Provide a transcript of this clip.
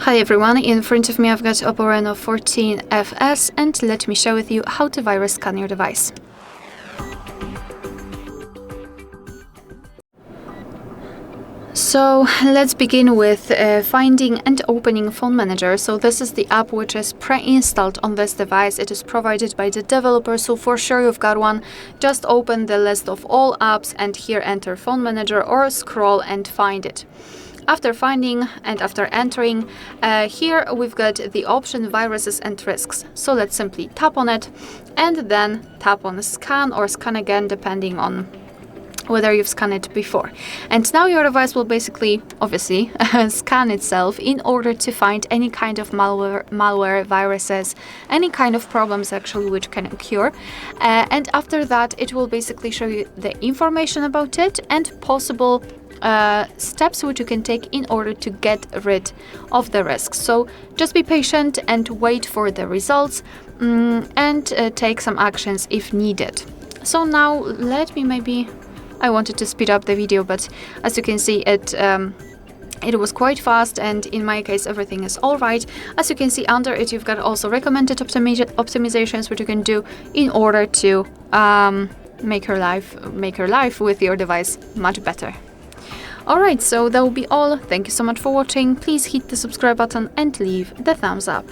Hi everyone, in front of me I've got OPPO Reno 14 FS and let me share with you how to virus scan your device. So let's begin with finding and opening PhoneManager. So this is the app which is pre-installed on this device. It is provided by the developer, so for sure you've got one. Just open the list of all apps and here enter PhoneManager or scroll and find it. After finding and after entering, here we've got the option viruses and risks. So let's simply tap on it and then tap on scan or scan again depending on whether you've scanned it before. And now your device will basically, obviously, scan itself in order to find any kind of malware, viruses, any kind of problems actually which can occur. And after that, it will basically show you the information about it and possible steps which you can take in order to get rid of the risks. So just be patient and wait for the results and take some actions if needed. So now let me I wanted to speed up the video, but as you can see it was quite fast, and in my case everything is all right. As you can see under it, you've got also recommended optimizations which you can do in order to make your life with your device much better. Alright, so that will be all. Thank you so much for watching. Please hit the subscribe button and leave the thumbs up.